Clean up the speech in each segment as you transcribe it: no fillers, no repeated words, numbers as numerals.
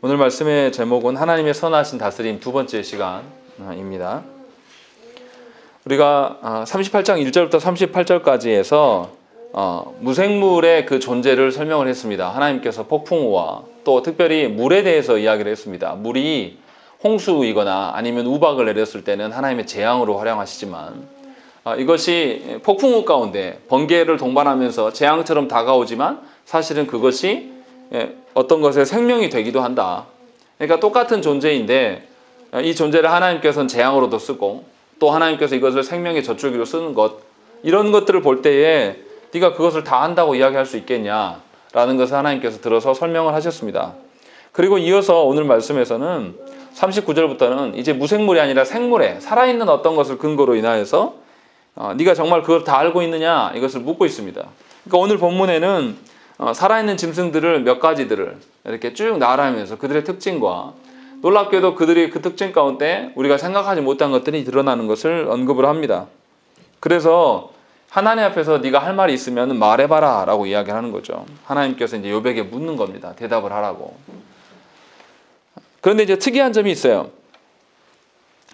오늘 말씀의 제목은 하나님의 선하신 다스림 두 번째 시간입니다. 우리가 38장 1절부터 38절까지에서 무생물의 그 존재를 설명을 했습니다. 하나님께서 폭풍우와 또 특별히 물에 대해서 이야기를 했습니다. 물이 홍수이거나 아니면 우박을 내렸을 때는 하나님의 재앙으로 활용하시지만 이것이 폭풍우 가운데 번개를 동반하면서 재앙처럼 다가오지만 사실은 그것이 어떤 것의 생명이 되기도 한다. 그러니까 똑같은 존재인데 이 존재를 하나님께서는 재앙으로도 쓰고 또 하나님께서 이것을 생명의 저축으로 쓰는 것, 이런 것들을 볼 때에 네가 그것을 다 한다고 이야기할 수 있겠냐라는 것을 하나님께서 들어서 설명을 하셨습니다. 그리고 이어서 오늘 말씀에서는 39절부터는 이제 무생물이 아니라 생물에 살아있는 어떤 것을 근거로 인하여서 네가 정말 그걸 다 알고 있느냐 이것을 묻고 있습니다. 그러니까 오늘 본문에는 살아있는 짐승들을 몇 가지들을 이렇게 쭉 나열하면서 그들의 특징과 놀랍게도 그들의 그 특징 가운데 우리가 생각하지 못한 것들이 드러나는 것을 언급을 합니다. 그래서 하나님 앞에서 네가 할 말이 있으면 말해봐라 라고 이야기하는 거죠. 하나님께서 이제 욥에게 묻는 겁니다. 대답을 하라고. 그런데 이제 특이한 점이 있어요.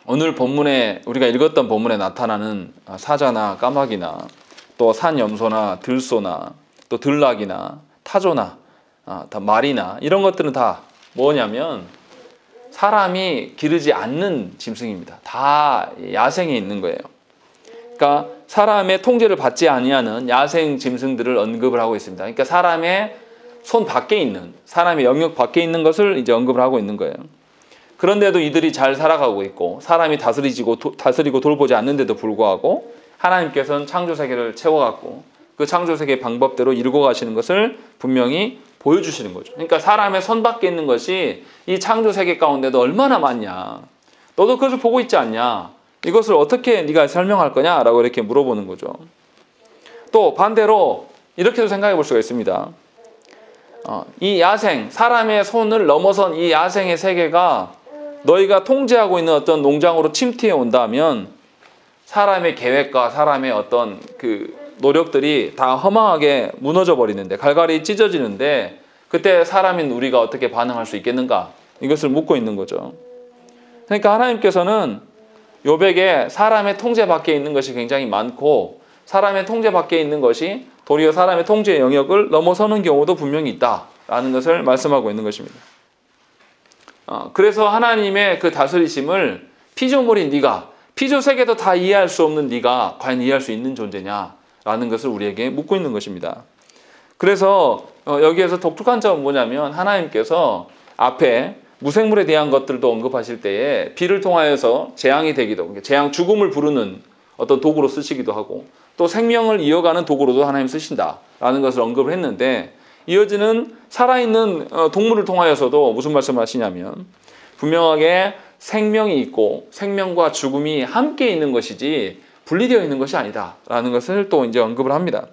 오늘 본문에 우리가 읽었던 본문에 나타나는 사자나 까마귀나 또 산염소나 들소나 또 들락이나 타조나 말이나 이런 것들은 다 뭐냐면 사람이 기르지 않는 짐승입니다. 다 야생에 있는 거예요. 그러니까 사람의 통제를 받지 아니하는 야생 짐승들을 언급을 하고 있습니다. 그러니까 사람의 손 밖에 있는, 사람의 영역 밖에 있는 것을 이제 언급을 하고 있는 거예요. 그런데도 이들이 잘 살아가고 있고 사람이 다스리고 돌보지 않는데도 불구하고 하나님께서는 창조 세계를 채워갖고 그 창조 세계의 방법대로 이루고 가시는 것을 분명히 보여주시는 거죠. 그러니까 사람의 손 밖에 있는 것이 이 창조 세계 가운데도 얼마나 많냐. 너도 그것을 보고 있지 않냐. 이것을 어떻게 네가 설명할 거냐라고 이렇게 물어보는 거죠. 또 반대로 이렇게도 생각해 볼 수가 있습니다. 이 야생, 사람의 손을 넘어선 이 야생의 세계가 너희가 통제하고 있는 어떤 농장으로 침투해 온다면 사람의 계획과 사람의 어떤 그 노력들이 다 허망하게 무너져 버리는데, 갈갈이 찢어지는데 그때 사람인 우리가 어떻게 반응할 수 있겠는가? 이것을 묻고 있는 거죠. 그러니까 하나님께서는 욥에게 사람의 통제 밖에 있는 것이 굉장히 많고 사람의 통제 밖에 있는 것이 도리어 사람의 통제의 영역을 넘어서는 경우도 분명히 있다라는 것을 말씀하고 있는 것입니다. 그래서 하나님의 그 다스리심을 피조물인 네가, 피조세계도 다 이해할 수 없는 네가 과연 이해할 수 있는 존재냐라는 것을 우리에게 묻고 있는 것입니다. 그래서 여기에서 독특한 점은 뭐냐면 하나님께서 앞에 무생물에 대한 것들도 언급하실 때에 비를 통하여서 재앙이 되기도, 재앙 죽음을 부르는 어떤 도구로 쓰시기도 하고 또 생명을 이어가는 도구로도 하나님 쓰신다라는 것을 언급을 했는데, 이어지는 살아있는 동물을 통하여서도 무슨 말씀을 하시냐면 분명하게 생명이 있고 생명과 죽음이 함께 있는 것이지 분리되어 있는 것이 아니다라는 것을 또 이제 언급을 합니다.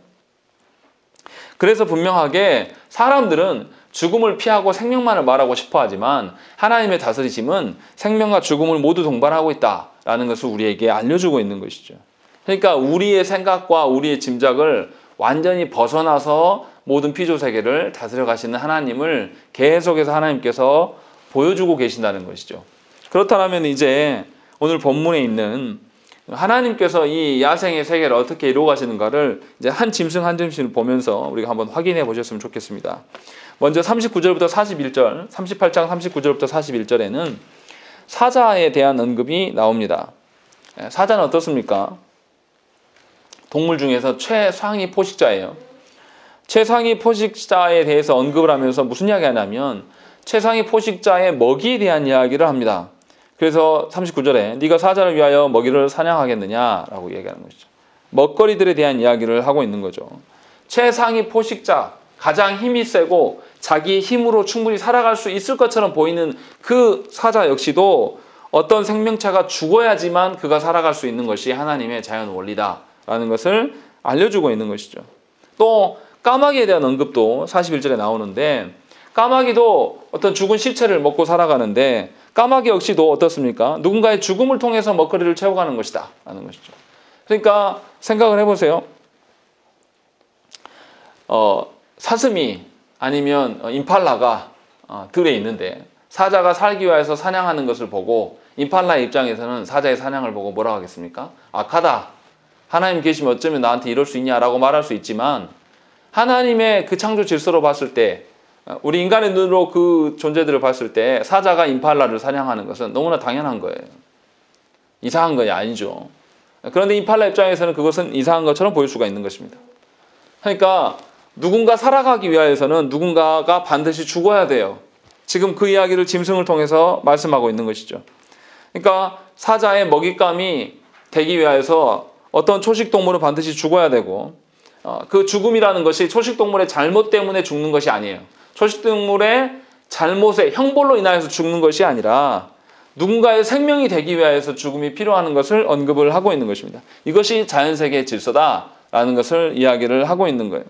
그래서 분명하게 사람들은 죽음을 피하고 생명만을 말하고 싶어 하지만 하나님의 다스리심은 생명과 죽음을 모두 동반하고 있다라는 것을 우리에게 알려주고 있는 것이죠. 그러니까 우리의 생각과 우리의 짐작을 완전히 벗어나서 모든 피조세계를 다스려 가시는 하나님을 계속해서 하나님께서 보여주고 계신다는 것이죠. 그렇다면 이제 오늘 본문에 있는 하나님께서 이 야생의 세계를 어떻게 이루어 가시는가를 이제 한 짐승 한 짐승을 보면서 우리가 한번 확인해 보셨으면 좋겠습니다. 먼저 39절부터 41절, 38장 39절부터 41절에는 사자에 대한 언급이 나옵니다. 사자는 어떻습니까? 동물 중에서 최상위 포식자예요. 최상위 포식자에 대해서 언급을 하면서 무슨 이야기 하냐면 최상위 포식자의 먹이에 대한 이야기를 합니다. 그래서 39절에 네가 사자를 위하여 먹이를 사냥하겠느냐라고 얘기하는 것이죠. 먹거리들에 대한 이야기를 하고 있는 거죠. 최상위 포식자, 가장 힘이 세고 자기 힘으로 충분히 살아갈 수 있을 것처럼 보이는 그 사자 역시도 어떤 생명체가 죽어야지만 그가 살아갈 수 있는 것이 하나님의 자연 원리다라는 것을 알려주고 있는 것이죠. 또 까마귀에 대한 언급도 41절에 나오는데 까마귀도 어떤 죽은 시체를 먹고 살아가는데 까마귀 역시도 어떻습니까? 누군가의 죽음을 통해서 먹거리를 채워가는 것이다 라는 것이죠. 그러니까 생각을 해보세요. 사슴이 아니면 임팔라가 들에 있는데 사자가 살기 위해서 사냥하는 것을 보고 임팔라의 입장에서는 사자의 사냥을 보고 뭐라고 하겠습니까? 악하다. 하나님 계시면 어쩌면 나한테 이럴 수 있냐라고 말할 수 있지만 하나님의 그 창조 질서로 봤을 때 우리 인간의 눈으로 그 존재들을 봤을 때 사자가 임팔라를 사냥하는 것은 너무나 당연한 거예요. 이상한 것이 아니죠. 그런데 임팔라 입장에서는 그것은 이상한 것처럼 보일 수가 있는 것입니다. 그러니까 누군가 살아가기 위해서는 누군가가 반드시 죽어야 돼요. 지금 그 이야기를 짐승을 통해서 말씀하고 있는 것이죠. 그러니까 사자의 먹잇감이 되기 위해서 어떤 초식동물은 반드시 죽어야 되고 그 죽음이라는 것이 초식동물의 잘못 때문에 죽는 것이 아니에요. 초식동물의 잘못의 형벌로 인하여서 죽는 것이 아니라 누군가의 생명이 되기 위해서 죽음이 필요한 것을 언급을 하고 있는 것입니다. 이것이 자연세계의 질서다라는 것을 이야기를 하고 있는 거예요.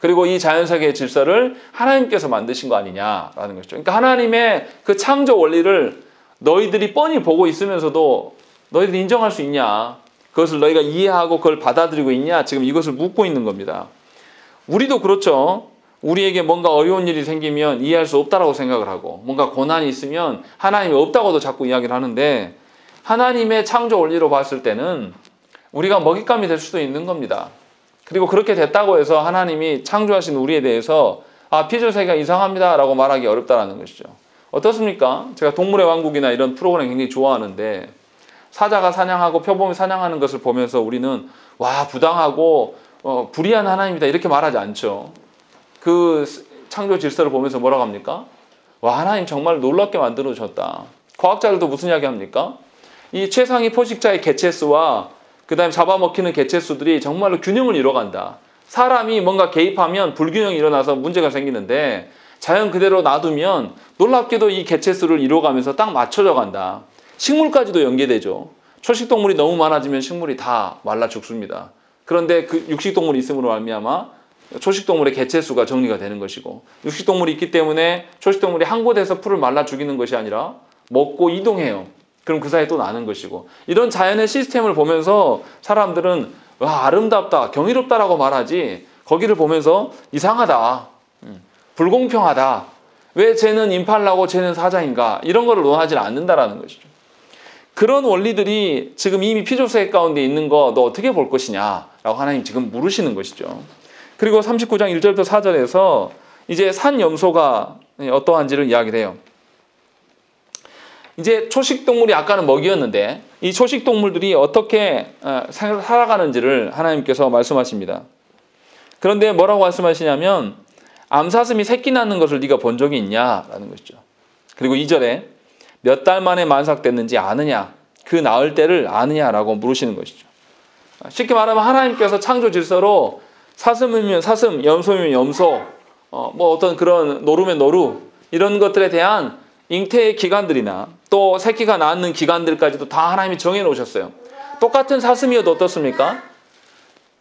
그리고 이 자연세계의 질서를 하나님께서 만드신 거 아니냐라는 것이죠. 그러니까 하나님의 그 창조 원리를 너희들이 뻔히 보고 있으면서도 너희들이 인정할 수 있냐? 그것을 너희가 이해하고 그걸 받아들이고 있냐? 지금 이것을 묻고 있는 겁니다. 우리도 그렇죠. 우리에게 뭔가 어려운 일이 생기면 이해할 수 없다라고 생각을 하고 뭔가 고난이 있으면 하나님이 없다고도 자꾸 이야기를 하는데 하나님의 창조 원리로 봤을 때는 우리가 먹잇감이 될 수도 있는 겁니다. 그리고 그렇게 됐다고 해서 하나님이 창조하신 우리에 대해서 피조세계가 이상합니다 라고 말하기 어렵다라는 것이죠. 어떻습니까? 제가 동물의 왕국이나 이런 프로그램 굉장히 좋아하는데 사자가 사냥하고 표범이 사냥하는 것을 보면서 우리는 와 부당하고 불의한 하나님이다 이렇게 말하지 않죠. 그 창조 질서를 보면서 뭐라고 합니까? 와 하나님 정말 놀랍게 만들어 주셨다. 과학자들도 무슨 이야기 합니까? 이 최상위 포식자의 개체수와 그 다음에 잡아먹히는 개체수들이 정말로 균형을 이뤄간다. 사람이 뭔가 개입하면 불균형이 일어나서 문제가 생기는데 자연 그대로 놔두면 놀랍게도 이 개체수를 이뤄가면서 딱 맞춰져 간다. 식물까지도 연계되죠. 초식동물이 너무 많아지면 식물이 다 말라 죽습니다. 그런데 그 육식동물이 있음으로 말미암아 초식동물의 개체수가 정리가 되는 것이고 육식동물이 있기 때문에 초식동물이 한 곳에서 풀을 말라 죽이는 것이 아니라 먹고 이동해요. 그럼 그 사이에 또 나는 것이고 이런 자연의 시스템을 보면서 사람들은 와 아름답다 경이롭다라고 말하지 거기를 보면서 이상하다 불공평하다 왜 쟤는 임팔라고 쟤는 사자인가 이런 거를 논하지 않는다라는 것이죠. 그런 원리들이 지금 이미 피조세계 가운데 있는 거 너 어떻게 볼 것이냐 라고 하나님 지금 물으시는 것이죠. 그리고 39장 1절부터 4절에서 이제 산염소가 어떠한지를 이야기를 해요. 이제 초식동물이 아까는 먹이였는데 이 초식동물들이 어떻게 살아가는지를 하나님께서 말씀하십니다. 그런데 뭐라고 말씀하시냐면 암사슴이 새끼 낳는 것을 네가 본 적이 있냐라는 것이죠. 그리고 2절에 몇 달 만에 만삭됐는지 아느냐 그 낳을 때를 아느냐라고 물으시는 것이죠. 쉽게 말하면 하나님께서 창조 질서로 사슴이면 사슴, 염소면 염소 뭐 어떤 그런 노루면 노루 이런 것들에 대한 잉태의 기간들이나 또 새끼가 낳는 기간들까지도 다 하나님이 정해놓으셨어요. 똑같은 사슴이어도 어떻습니까?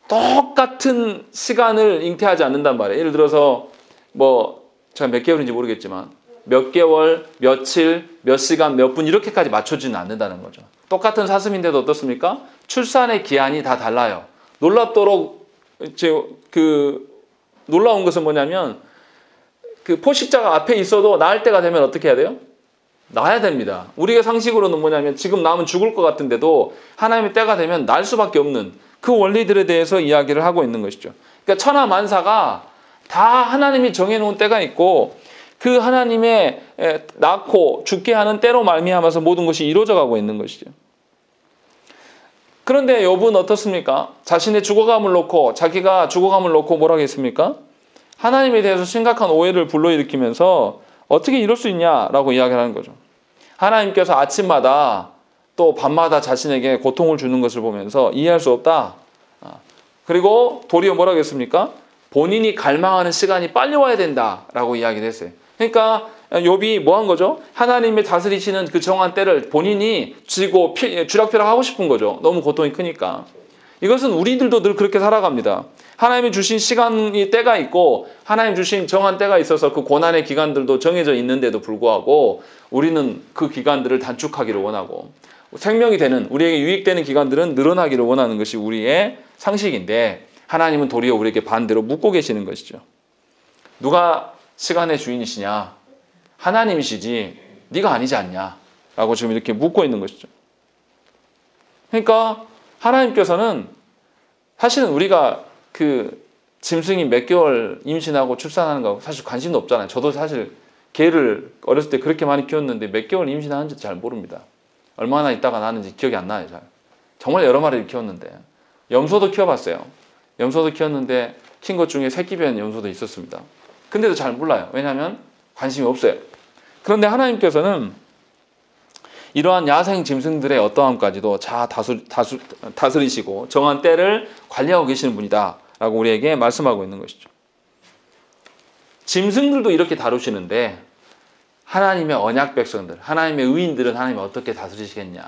똑같은 시간을 잉태하지 않는단 말이에요. 예를 들어서 뭐 제가 몇 개월인지 모르겠지만 몇 개월, 며칠, 몇 시간, 몇 분 이렇게까지 맞춰지는 않는다는 거죠. 똑같은 사슴인데도 어떻습니까? 출산의 기한이 다 달라요. 놀랍도록 놀라운 것은 뭐냐면 그 포식자가 앞에 있어도 낳을 때가 되면 어떻게 해야 돼요? 낳아야 됩니다. 우리가 상식으로는 뭐냐면 지금 낳으면 죽을 것 같은데도 하나님의 때가 되면 낳을 수밖에 없는 그 원리들에 대해서 이야기를 하고 있는 것이죠. 그러니까 천하 만사가 다 하나님이 정해놓은 때가 있고 그 하나님의 낳고 죽게 하는 때로 말미암아서 모든 것이 이루어져 가고 있는 것이죠. 그런데 욥은 어떻습니까? 자신의 죽어감을 놓고 자기가 죽어감을 놓고 뭐라고 했습니까? 하나님에 대해서 심각한 오해를 불러일으키면서 어떻게 이럴 수 있냐라고 이야기하는 거죠. 하나님께서 아침마다 또 밤마다 자신에게 고통을 주는 것을 보면서 이해할 수 없다. 그리고 도리어 뭐라고 했습니까? 본인이 갈망하는 시간이 빨리 와야 된다라고 이야기를 했어요. 그러니까 욥이 뭐 한 거죠? 하나님의 다스리시는 그 정한 때를 본인이 쥐고 쥐락펴락 하고 싶은 거죠. 너무 고통이 크니까. 이것은 우리들도 늘 그렇게 살아갑니다. 하나님이 주신 시간이 때가 있고 하나님 주신 정한 때가 있어서 그 고난의 기간들도 정해져 있는데도 불구하고 우리는 그 기간들을 단축하기를 원하고 생명이 되는 우리에게 유익되는 기간들은 늘어나기를 원하는 것이 우리의 상식인데 하나님은 도리어 우리에게 반대로 묻고 계시는 것이죠. 누가 시간의 주인이시냐? 하나님이시지 네가 아니지 않냐? 라고 지금 이렇게 묻고 있는 것이죠. 그러니까 하나님께서는 사실은 우리가 그 짐승이 몇 개월 임신하고 출산하는 거 사실 관심도 없잖아요. 저도 사실 개를 어렸을 때 그렇게 많이 키웠는데 몇 개월 임신하는지 잘 모릅니다. 얼마나 있다가 나는지 기억이 안 나요. 잘. 정말 여러 마리를 키웠는데. 염소도 키워봤어요. 염소도 키웠는데 킨 것 중에 새끼변 염소도 있었습니다. 근데도 잘 몰라요. 왜냐하면 관심이 없어요. 그런데 하나님께서는 이러한 야생 짐승들의 어떠함까지도 잘 다스리시고 정한 때를 관리하고 계시는 분이다 라고 우리에게 말씀하고 있는 것이죠. 짐승들도 이렇게 다루시는데 하나님의 언약 백성들, 하나님의 의인들은 하나님이 어떻게 다스리시겠냐.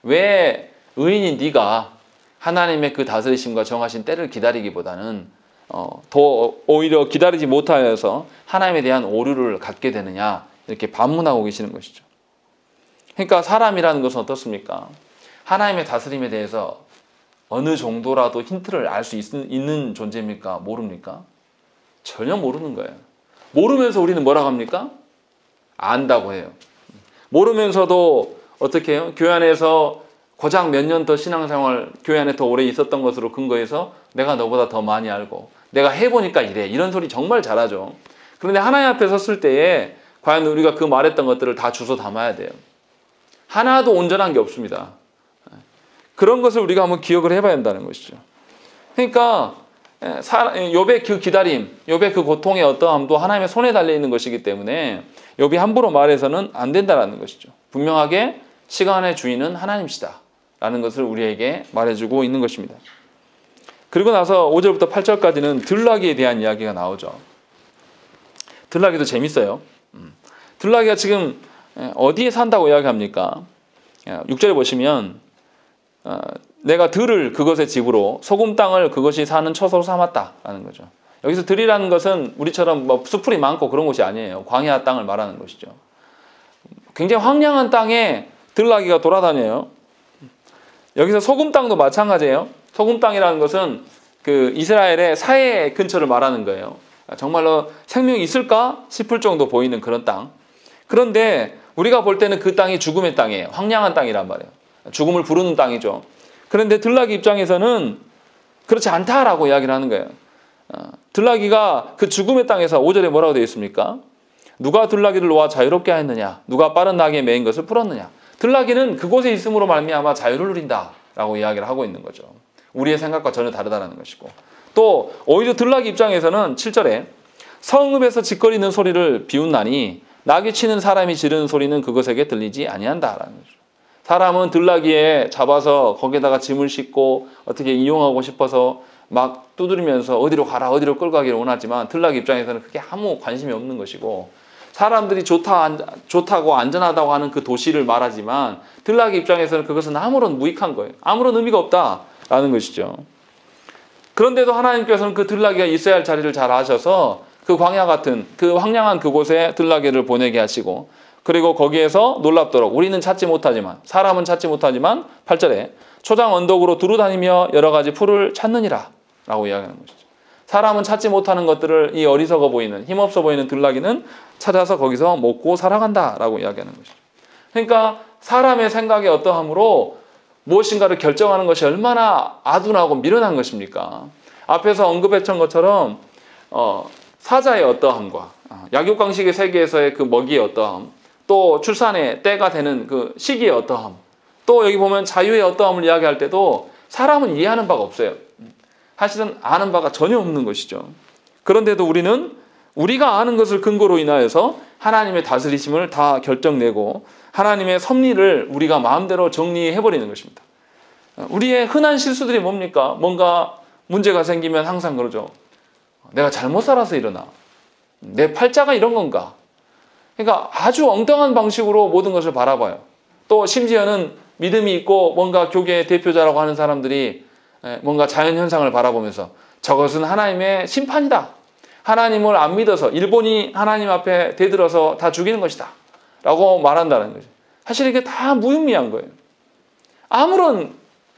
왜 의인인 네가 하나님의 그 다스리심과 정하신 때를 기다리기보다는 더 오히려 기다리지 못하여서 하나님에 대한 오류를 갖게 되느냐, 이렇게 반문하고 계시는 것이죠. 그러니까 사람이라는 것은 어떻습니까? 하나님의 다스림에 대해서 어느 정도라도 힌트를 알 수 있는 존재입니까? 모릅니까? 전혀 모르는 거예요. 모르면서 우리는 뭐라고 합니까? 안다고 해요. 모르면서도 어떻게 해요? 교회 안에서 고작 몇 년 더 신앙생활, 교회 안에 더 오래 있었던 것으로 근거해서 내가 너보다 더 많이 알고 내가 해보니까 이래, 이런 소리 정말 잘하죠. 그런데 하나님 앞에 섰을 때에 과연 우리가 그 말했던 것들을 다 주워 담아야 돼요. 하나도 온전한 게 없습니다. 그런 것을 우리가 한번 기억을 해봐야 한다는 것이죠. 그러니까 욥의 그 기다림, 욥의 그 고통의 어떠함도 하나님의 손에 달려있는 것이기 때문에 욥이 함부로 말해서는 안 된다는 것이죠. 분명하게 시간의 주인은 하나님이시다 라는 것을 우리에게 말해주고 있는 것입니다. 그리고 나서 5절부터 8절까지는 들나귀에 대한 이야기가 나오죠. 들나귀도 재밌어요. 들나귀가 지금 어디에 산다고 이야기합니까? 6절에 보시면 내가 들을 그것의 집으로 소금 땅을 그것이 사는 처소로 삼았다라는 거죠. 여기서 들이라는 것은 우리처럼 뭐 수풀이 많고 그런 곳이 아니에요. 광야 땅을 말하는 것이죠. 굉장히 황량한 땅에 들나귀가 돌아다녀요. 여기서 소금 땅도 마찬가지예요. 소금 땅이라는 것은 그 이스라엘의 사해 근처를 말하는 거예요. 정말로 생명이 있을까 싶을 정도 보이는 그런 땅. 그런데 우리가 볼 때는 그 땅이 죽음의 땅이에요. 황량한 땅이란 말이에요. 죽음을 부르는 땅이죠. 그런데 들나귀 입장에서는 그렇지 않다라고 이야기를 하는 거예요. 들나귀가 그 죽음의 땅에서 5절에 뭐라고 되어 있습니까? 누가 들나귀를 놓아 자유롭게 하였느냐? 누가 빠른 나귀에 매인 것을 풀었느냐? 들나귀는 그곳에 있음으로 말미암아 자유를 누린다라고 이야기를 하고 있는 거죠. 우리의 생각과 전혀 다르다는 것이고, 또 오히려 들나귀 입장에서는 7절에 성읍에서 짓거리는 소리를 비웃나니 나귀 치는 사람이 지르는 소리는 그것에게 들리지 아니한다라는 거죠. 사람은 들나귀에 잡아서 거기에다가 짐을 싣고 어떻게 이용하고 싶어서 막 두드리면서 어디로 가라 어디로 끌고 가기를 원하지만 들나귀 입장에서는 그게 아무 관심이 없는 것이고, 사람들이 좋다고 안전하다고 하는 그 도시를 말하지만 들나귀 입장에서는 그것은 아무런 무익한 거예요. 아무런 의미가 없다라는 것이죠. 그런데도 하나님께서는 그 들나귀가 있어야 할 자리를 잘 아셔서 그 광야 같은 그 황량한 그곳에 들나귀를 보내게 하시고, 그리고 거기에서 놀랍도록 우리는 찾지 못하지만, 사람은 찾지 못하지만 8절에 초장 언덕으로 두루다니며 여러 가지 풀을 찾느니라 라고 이야기하는 것이죠. 사람은 찾지 못하는 것들을 이 어리석어 보이는, 힘없어 보이는 들나귀는 찾아서 거기서 먹고 살아간다 라고 이야기하는 것이죠. 그러니까 사람의 생각에 어떠함으로 무엇인가를 결정하는 것이 얼마나 아둔하고 미련한 것입니까? 앞에서 언급했던 것처럼 사자의 어떠함과 약육강식의 세계에서의 그 먹이의 어떠함, 또 출산의 때가 되는 그 시기의 어떠함, 또 여기 보면 자유의 어떠함을 이야기할 때도 사람은 이해하는 바가 없어요. 사실은 아는 바가 전혀 없는 것이죠. 그런데도 우리는 우리가 아는 것을 근거로 인하여서 하나님의 다스리심을 다 결정내고 하나님의 섭리를 우리가 마음대로 정리해버리는 것입니다. 우리의 흔한 실수들이 뭡니까? 뭔가 문제가 생기면 항상 그러죠. 내가 잘못 살아서 이러나? 내 팔자가 이런 건가? 그러니까 아주 엉뚱한 방식으로 모든 것을 바라봐요. 또 심지어는 믿음이 있고 뭔가 교계의 대표자라고 하는 사람들이 뭔가 자연현상을 바라보면서 저것은 하나님의 심판이다. 하나님을 안 믿어서 일본이 하나님 앞에 대들어서 다 죽이는 것이다. 라고 말한다는 거죠. 사실 이게 다 무의미한 거예요. 아무런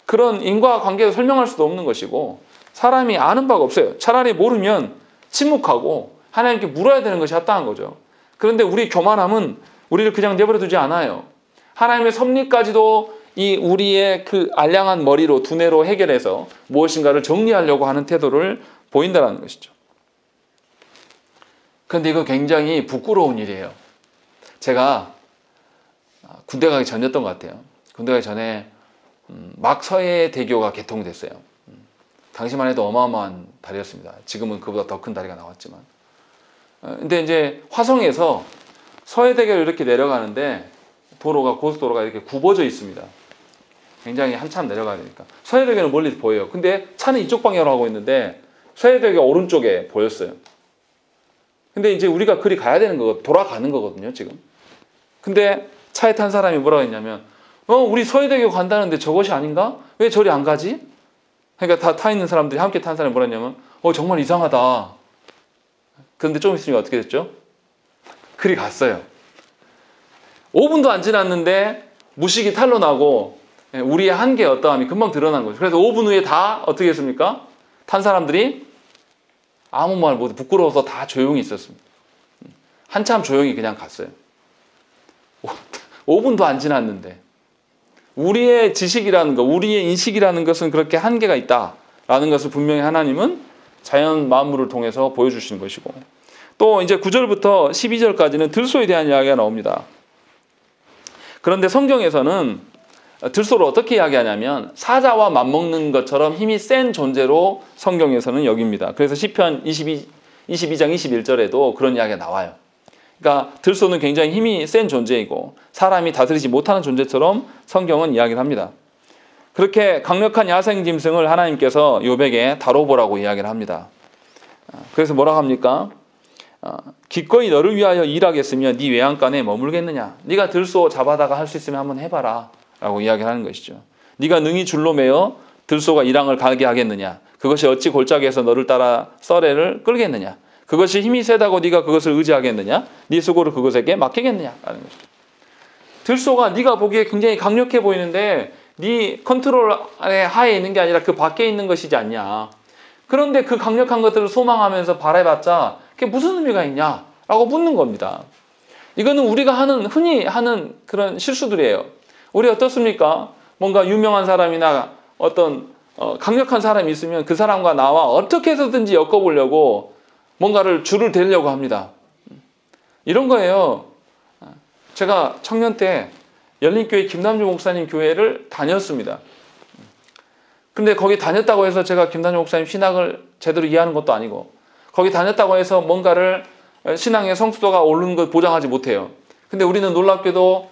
그런 인과관계도 설명할 수도 없는 것이고 사람이 아는 바가 없어요. 차라리 모르면 침묵하고 하나님께 물어야 되는 것이 합당한 거죠. 그런데 우리 교만함은 우리를 그냥 내버려 두지 않아요. 하나님의 섭리까지도 이 우리의 그 알량한 머리로, 두뇌로 해결해서 무엇인가를 정리하려고 하는 태도를 보인다는 것이죠. 그런데 이거 굉장히 부끄러운 일이에요. 제가 군대 가기 전이었던 것 같아요. 군대 가기 전에 막 서해대교가 개통됐어요. 당시만 해도 어마어마한 다리였습니다. 지금은 그보다 더 큰 다리가 나왔지만. 근데 이제 화성에서 서해대교를 이렇게 내려가는데 도로가, 고속도로가 이렇게 굽어져 있습니다. 굉장히 한참 내려가야 되니까. 서해대교는 멀리 보여요. 근데 차는 이쪽 방향으로 가고 있는데 서해대교가 오른쪽에 보였어요. 근데 이제 우리가 그리 가야 되는 거, 돌아가는 거거든요, 지금. 근데 차에 탄 사람이 뭐라고 했냐면, 우리 서해대교 간다는데 저것이 아닌가? 왜 저리 안 가지? 그러니까 다 타 있는 사람들이, 함께 탄 사람이 뭐라 했냐면, 정말 이상하다. 그런데 좀 있으니까 어떻게 됐죠? 그리 갔어요. 5분도 안 지났는데 무식이 탄로나고 우리의 한계의 어떠함이 금방 드러난 거죠. 그래서 5분 후에 다 어떻게 했습니까? 탄 사람들이 아무 말 못해 부끄러워서 다 조용히 있었습니다. 한참 조용히 그냥 갔어요. 5분도 안 지났는데 우리의 지식이라는 것, 우리의 인식이라는 것은 그렇게 한계가 있다라는 것을 분명히 하나님은 자연 만물을 통해서 보여주시는 것이고, 또 이제 9절부터 12절까지는 들소에 대한 이야기가 나옵니다. 그런데 성경에서는 들소를 어떻게 이야기하냐면 사자와 맞먹는 것처럼 힘이 센 존재로 성경에서는 여깁니다. 그래서 시편 22장 21절에도 그런 이야기가 나와요. 그러니까 들소는 굉장히 힘이 센 존재이고 사람이 다스리지 못하는 존재처럼 성경은 이야기를 합니다. 그렇게 강력한 야생 짐승을 하나님께서 욥에게 다뤄보라고 이야기를 합니다. 그래서 뭐라고 합니까? 기꺼이 너를 위하여 일하겠으며 네 외양간에 머물겠느냐? 네가 들소 잡아다가 할 수 있으면 한번 해봐라 라고 이야기하는 것이죠. 네가 능히 줄로 매어 들소가 이랑을 가게 하겠느냐? 그것이 어찌 골짜기에서 너를 따라 썰애를 끌겠느냐? 그것이 힘이 세다고 네가 그것을 의지하겠느냐? 네 수고를 그것에게 맡기겠느냐? 라는 것이죠. 들소가 네가 보기에 굉장히 강력해 보이는데 네 컨트롤 하에 있는 게 아니라 그 밖에 있는 것이지 않냐? 그런데 그 강력한 것들을 소망하면서 바라봤자 그게 무슨 의미가 있냐라고 묻는 겁니다. 이거는 우리가 흔히 하는 그런 실수들이에요. 우리 어떻습니까? 뭔가 유명한 사람이나 어떤 강력한 사람이 있으면 그 사람과 나와 어떻게 해서든지 엮어보려고 뭔가를 줄을 대려고 합니다. 이런 거예요. 제가 청년 때 열린교회 김남주 목사님 교회를 다녔습니다. 근데 거기 다녔다고 해서 제가 김남주 목사님 신학을 제대로 이해하는 것도 아니고 거기 다녔다고 해서 뭔가를 신앙의 성숙도가 오르는 걸 보장하지 못해요. 근데 우리는 놀랍게도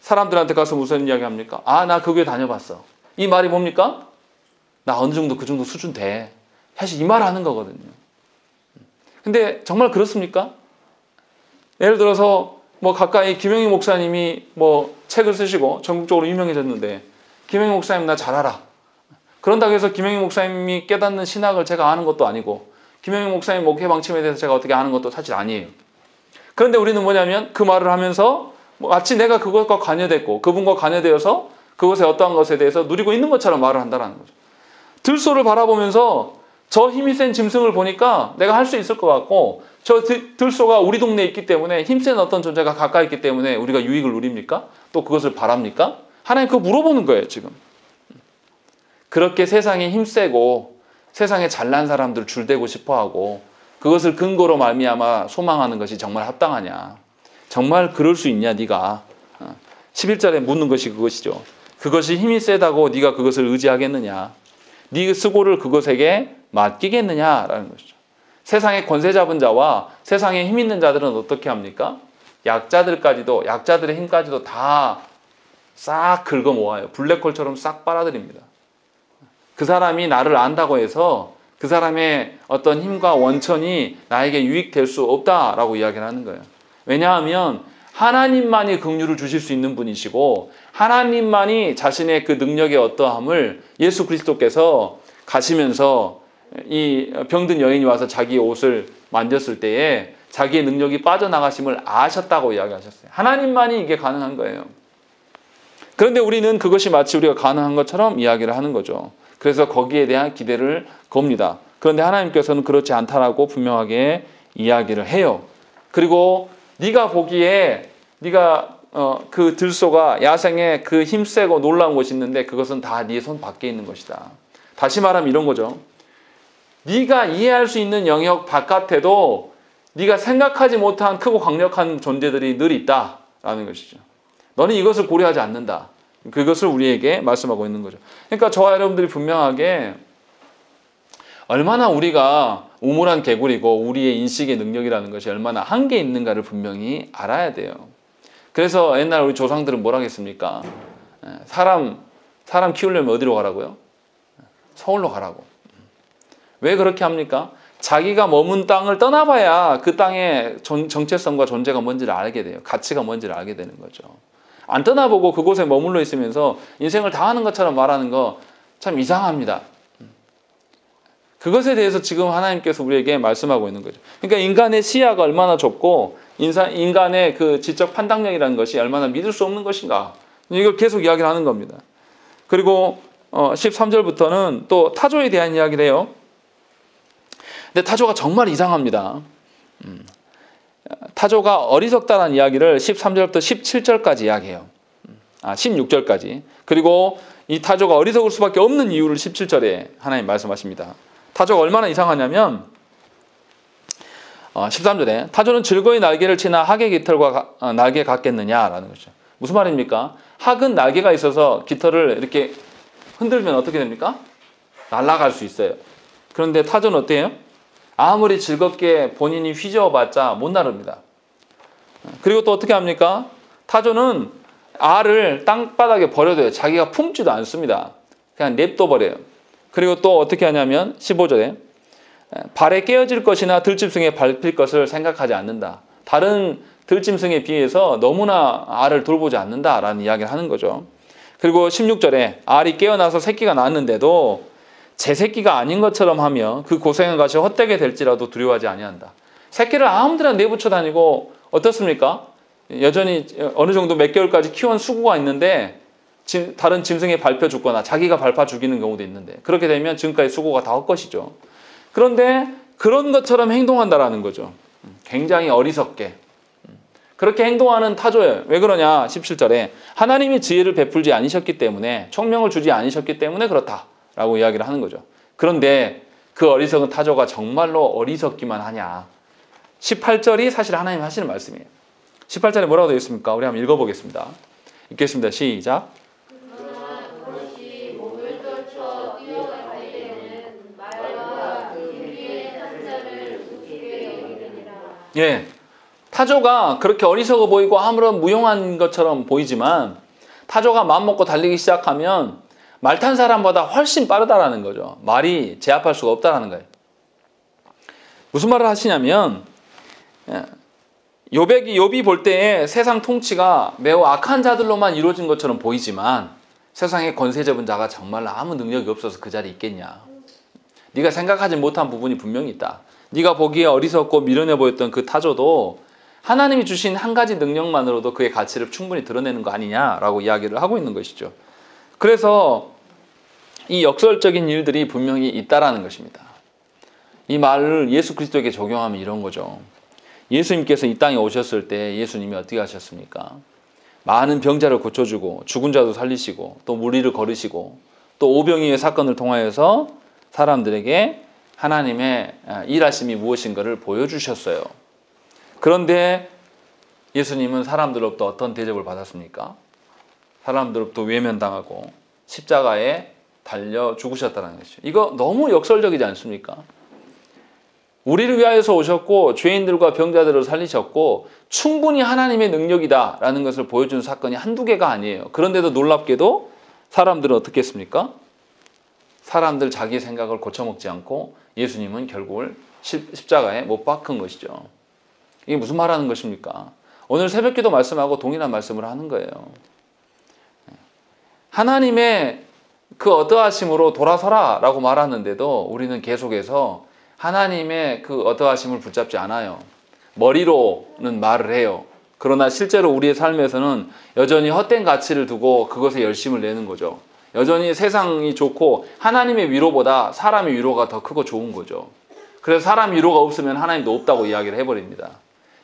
사람들한테 가서 무슨 이야기 합니까? 나 그 교회 다녀봤어. 이 말이 뭡니까? 나 어느 정도 그 정도 수준 돼. 사실 이 말 하는 거거든요. 근데 정말 그렇습니까? 예를 들어서 뭐 가까이 김영희 목사님이 뭐 책을 쓰시고 전국적으로 유명해졌는데 김영희 목사님 나 잘 알아. 그런다고 해서 김영희 목사님이 깨닫는 신학을 제가 아는 것도 아니고 김영희 목사님 목회 방침에 대해서 제가 어떻게 아는 것도 사실 아니에요. 그런데 우리는 뭐냐면 그 말을 하면서 마치 내가 그것과 관여됐고 그분과 관여되어서 그것의 어떠한 것에 대해서 누리고 있는 것처럼 말을 한다는 거죠. 들소를 바라보면서 저 힘이 센 짐승을 보니까 내가 할 수 있을 것 같고 저 들소가 우리 동네에 있기 때문에 힘센 어떤 존재가 가까이 있기 때문에 우리가 유익을 누립니까? 또 그것을 바랍니까? 하나님 그거 물어보는 거예요 지금. 그렇게 세상에 힘세고 세상에 잘난 사람들 줄대고 싶어하고 그것을 근거로 말미암아 소망하는 것이 정말 합당하냐? 정말 그럴 수 있냐 네가? 11절에 묻는 것이 그것이죠. 그것이 힘이 세다고 네가 그것을 의지하겠느냐? 네 수고를 그것에게 맡기겠느냐라는 것이죠. 세상의 권세 잡은 자와 세상에 힘 있는 자들은 어떻게 합니까? 약자들의 힘까지도 다 싹 긁어 모아요. 블랙홀처럼 싹 빨아들입니다. 그 사람이 나를 안다고 해서 그 사람의 어떤 힘과 원천이 나에게 유익될 수 없다라고 이야기를 하는 거예요. 왜냐하면 하나님만이 긍휼을 주실 수 있는 분이시고 하나님만이 자신의 그 능력의 어떠함을 예수 그리스도께서 가시면서 이 병든 여인이 와서 자기의 옷을 만졌을 때에 자기의 능력이 빠져나가심을 아셨다고 이야기하셨어요. 하나님만이 이게 가능한 거예요. 그런데 우리는 그것이 마치 우리가 가능한 것처럼 이야기를 하는 거죠. 그래서 거기에 대한 기대를 겁니다. 그런데 하나님께서는 그렇지 않다라고 분명하게 이야기를 해요. 그리고 네가 보기에 네가 그 들소가 야생에 그 힘세고 놀라운 것이 있는데 그것은 다 네 손 밖에 있는 것이다. 다시 말하면 이런 거죠. 네가 이해할 수 있는 영역 바깥에도 네가 생각하지 못한 크고 강력한 존재들이 늘 있다라는 것이죠. 너는 이것을 고려하지 않는다. 그것을 우리에게 말씀하고 있는 거죠. 그러니까 저와 여러분들이 분명하게 얼마나 우리가 우물한 개구리고 우리의 인식의 능력이라는 것이 얼마나 한계 있는가를 분명히 알아야 돼요. 그래서 옛날 우리 조상들은 뭐라 했습니까? 사람 키우려면 어디로 가라고요? 서울로 가라고. 왜 그렇게 합니까? 자기가 머문 땅을 떠나봐야 그 땅의 정체성과 존재가 뭔지를 알게 돼요. 가치가 뭔지를 알게 되는 거죠. 안 떠나보고 그곳에 머물러 있으면서 인생을 다 하는 것처럼 말하는 거 참 이상합니다. 그것에 대해서 지금 하나님께서 우리에게 말씀하고 있는 거죠. 그러니까 인간의 시야가 얼마나 좁고 인간의 그 지적 판단력이라는 것이 얼마나 믿을 수 없는 것인가. 이걸 계속 이야기를 하는 겁니다. 그리고 13절부터는 또 타조에 대한 이야기를 해요. 근데 타조가 정말 이상합니다. 타조가 어리석다는 이야기를 13절부터 17절까지 이야기해요. 16절까지. 그리고 이 타조가 어리석을 수밖에 없는 이유를 17절에 하나님 말씀하십니다. 타조가 얼마나 이상하냐면 13절에 타조는 즐거이 날개를 치나 학의 깃털과 날개 같겠느냐라는 거죠. 무슨 말입니까? 학은 날개가 있어서 깃털을 이렇게 흔들면 어떻게 됩니까? 날아갈 수 있어요. 그런데 타조는 어때요? 아무리 즐겁게 본인이 휘저어봤자 못 나릅니다. 그리고 또 어떻게 합니까? 타조는 알을 땅바닥에 버려둬요. 자기가 품지도 않습니다. 그냥 냅둬버려요. 그리고 또 어떻게 하냐면 15절에 발에 깨어질 것이나 들짐승에 밟힐 것을 생각하지 않는다. 다른 들짐승에 비해서 너무나 알을 돌보지 않는다라는 이야기를 하는 거죠. 그리고 16절에 알이 깨어나서 새끼가 낳았는데도 제 새끼가 아닌 것처럼 하며 그 고생한 것이 헛되게 될지라도 두려워하지 아니한다. 새끼를 아무데나 내붙여 다니고 어떻습니까? 여전히 어느 정도 몇 개월까지 키운 수구가 있는데 다른 짐승에 밟혀 죽거나 자기가 밟아 죽이는 경우도 있는데 그렇게 되면 지금까지 수고가 다 헛것이죠. 그런데 그런 것처럼 행동한다라는 거죠. 굉장히 어리석게. 그렇게 행동하는 타조예요. 왜 그러냐? 17절에 하나님이 지혜를 베풀지 않으셨기 때문에 총명을 주지 않으셨기 때문에 그렇다라고 이야기를 하는 거죠. 그런데 그 어리석은 타조가 정말로 어리석기만 하냐? 18절이 사실 하나님 하시는 말씀이에요. 18절에 뭐라고 되어 있습니까? 우리 한번 읽어보겠습니다. 읽겠습니다. 시작. 예, 타조가 그렇게 어리석어 보이고 아무런 무용한 것처럼 보이지만 타조가 마음먹고 달리기 시작하면 말 탄 사람보다 훨씬 빠르다라는 거죠. 말이 제압할 수가 없다라는 거예요. 무슨 말을 하시냐면 욥이 볼 때에 세상 통치가 매우 악한 자들로만 이루어진 것처럼 보이지만 세상에 권세 잡은 자가 정말로 아무 능력이 없어서 그 자리에 있겠냐. 네가 생각하지 못한 부분이 분명히 있다. 네가 보기에 어리석고 미련해 보였던 그 타조도 하나님이 주신 한 가지 능력만으로도 그의 가치를 충분히 드러내는 거 아니냐라고 이야기를 하고 있는 것이죠. 그래서 이 역설적인 일들이 분명히 있다라는 것입니다. 이 말을 예수 그리스도에게 적용하면 이런 거죠. 예수님께서 이 땅에 오셨을 때 예수님이 어떻게 하셨습니까? 많은 병자를 고쳐주고 죽은 자도 살리시고 또 무리를 걸으시고 또 오병이의 사건을 통하여서 사람들에게 하나님의 일하심이 무엇인가를 보여주셨어요. 그런데 예수님은 사람들로부터 어떤 대접을 받았습니까? 사람들로부터 외면당하고 십자가에 달려 죽으셨다는 것이죠. 이거 너무 역설적이지 않습니까? 우리를 위하여서 오셨고 죄인들과 병자들을 살리셨고 충분히 하나님의 능력이다라는 것을 보여준 사건이 한두 개가 아니에요. 그런데도 놀랍게도 사람들은 어떻게 했습니까? 사람들 자기 생각을 고쳐먹지 않고 예수님은 결국을 십자가에 못 박은 것이죠. 이게 무슨 말하는 것입니까? 오늘 새벽기도 말씀하고 동일한 말씀을 하는 거예요. 하나님의 그 어떠하심으로 돌아서라 라고 말하는데도 우리는 계속해서 하나님의 그 어떠하심을 붙잡지 않아요. 머리로는 말을 해요. 그러나 실제로 우리의 삶에서는 여전히 헛된 가치를 두고 그것에 열심을 내는 거죠. 여전히 세상이 좋고 하나님의 위로보다 사람의 위로가 더 크고 좋은 거죠. 그래서 사람 위로가 없으면 하나님도 없다고 이야기를 해버립니다.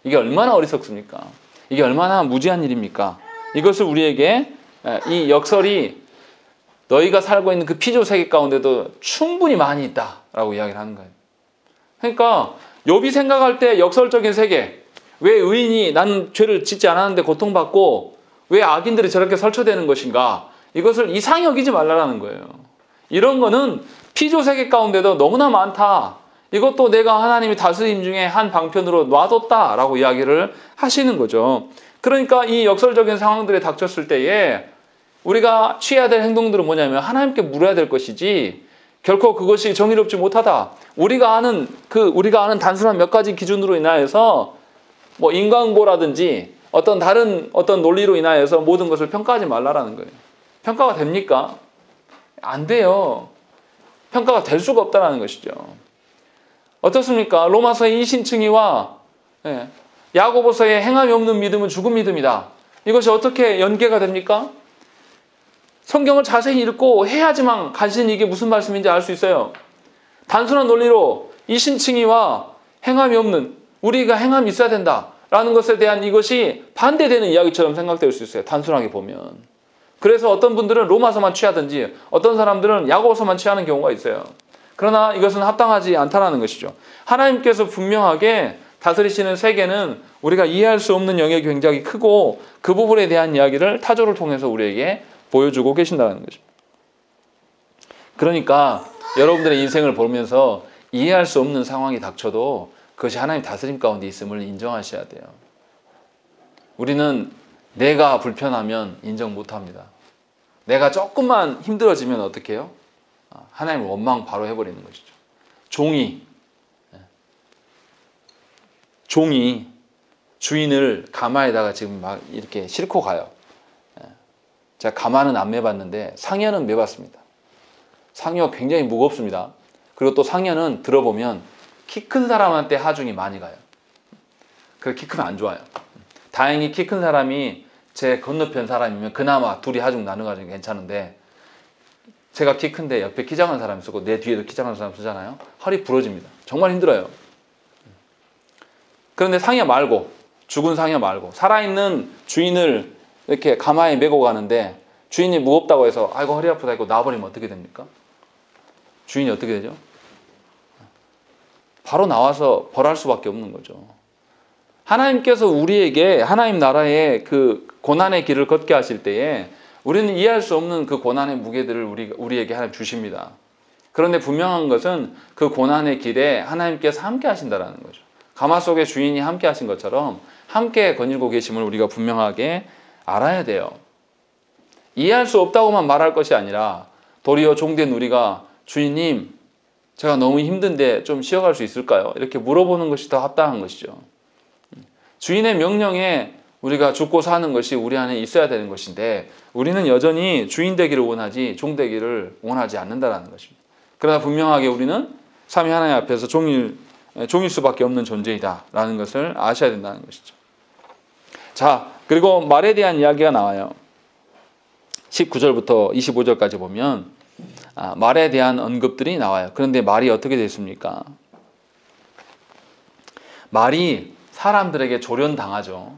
이게 얼마나 어리석습니까? 이게 얼마나 무지한 일입니까? 이것을 우리에게 이 역설이 너희가 살고 있는 그 피조 세계 가운데도 충분히 많이 있다라고 이야기를 하는 거예요. 그러니까 욥이 생각할 때 역설적인 세계, 왜 의인이 나는 죄를 짓지 않았는데 고통받고 왜 악인들이 저렇게 설쳐되는 것인가, 이것을 이상히 여기지 말라라는 거예요. 이런 거는 피조 세계 가운데도 너무나 많다. 이것도 내가 하나님의 다스림 중에 한 방편으로 놔뒀다라고 이야기를 하시는 거죠. 그러니까 이 역설적인 상황들에 닥쳤을 때에 우리가 취해야 될 행동들은 뭐냐면 하나님께 물어야 될 것이지, 결코 그것이 정의롭지 못하다. 우리가 아는 단순한 몇 가지 기준으로 인하여서 뭐 인과응보라든지 어떤 다른 어떤 논리로 인하여서 모든 것을 평가하지 말라라는 거예요. 평가가 됩니까? 안 돼요. 평가가 될 수가 없다는 것이죠. 어떻습니까? 로마서의 이신칭의와 야고보서의 행함이 없는 믿음은 죽은 믿음이다. 이것이 어떻게 연계가 됩니까? 성경을 자세히 읽고 해야지만 간신히 이게 무슨 말씀인지 알 수 있어요. 단순한 논리로 이신칭의와 행함이 없는, 우리가 행함이 있어야 된다라는 것에 대한 이것이 반대되는 이야기처럼 생각될 수 있어요. 단순하게 보면. 그래서 어떤 분들은 로마서만 취하든지 어떤 사람들은 야고보서만 취하는 경우가 있어요. 그러나 이것은 합당하지 않다는 것이죠. 하나님께서 분명하게 다스리시는 세계는 우리가 이해할 수 없는 영역이 굉장히 크고 그 부분에 대한 이야기를 타조를 통해서 우리에게 보여주고 계신다는 것입니다. 그러니까 여러분들의 인생을 보면서 이해할 수 없는 상황이 닥쳐도 그것이 하나님 다스림 가운데 있음을 인정하셔야 돼요. 우리는 내가 불편하면 인정 못합니다. 내가 조금만 힘들어지면 어떻게 해요? 하나님을 원망 바로 해버리는 것이죠. 종이 주인을 가마에다가 지금 막 이렇게 싣고 가요. 제가 가마는 안 매봤는데 상여는 매봤습니다. 상여가 굉장히 무겁습니다. 그리고 또 상여는 들어보면 키 큰 사람한테 하중이 많이 가요. 그래서 키 크면 안 좋아요. 다행히 키 큰 사람이 제 건너편 사람이면 그나마 둘이 하중 나눠가지고 괜찮은데, 제가 키 큰데 옆에 키 작은 사람이 쓰고 내 뒤에도 키 작은 사람 쓰잖아요. 허리 부러집니다. 정말 힘들어요. 그런데 상여 말고, 죽은 상여 말고 살아있는 주인을 이렇게 가마에 메고 가는데 주인이 무겁다고 해서 아이고 허리 아프다 이거 놔버리면 어떻게 됩니까? 주인이 어떻게 되죠? 바로 나와서 벌할 수밖에 없는 거죠. 하나님께서 우리에게 하나님 나라의 그 고난의 길을 걷게 하실 때에 우리는 이해할 수 없는 그 고난의 무게들을 우리에게 하나님 주십니다. 그런데 분명한 것은 그 고난의 길에 하나님께서 함께 하신다는 거죠. 가마 속에 주인이 함께 하신 것처럼 함께 거닐고 계심을 우리가 분명하게 알아야 돼요. 이해할 수 없다고만 말할 것이 아니라 도리어 종된 우리가 주인님 제가 너무 힘든데 좀 쉬어갈 수 있을까요? 이렇게 물어보는 것이 더 합당한 것이죠. 주인의 명령에 우리가 죽고 사는 것이 우리 안에 있어야 되는 것인데 우리는 여전히 주인 되기를 원하지 종 되기를 원하지 않는다는 것입니다. 그러나 분명하게 우리는 삼위 하나님 앞에서 종일 수밖에 없는 존재이다라는 것을 아셔야 된다는 것이죠. 자, 그리고 말에 대한 이야기가 나와요. 19절부터 25절까지 보면 말에 대한 언급들이 나와요. 그런데 말이 어떻게 됐습니까? 말이 사람들에게 조련당하죠.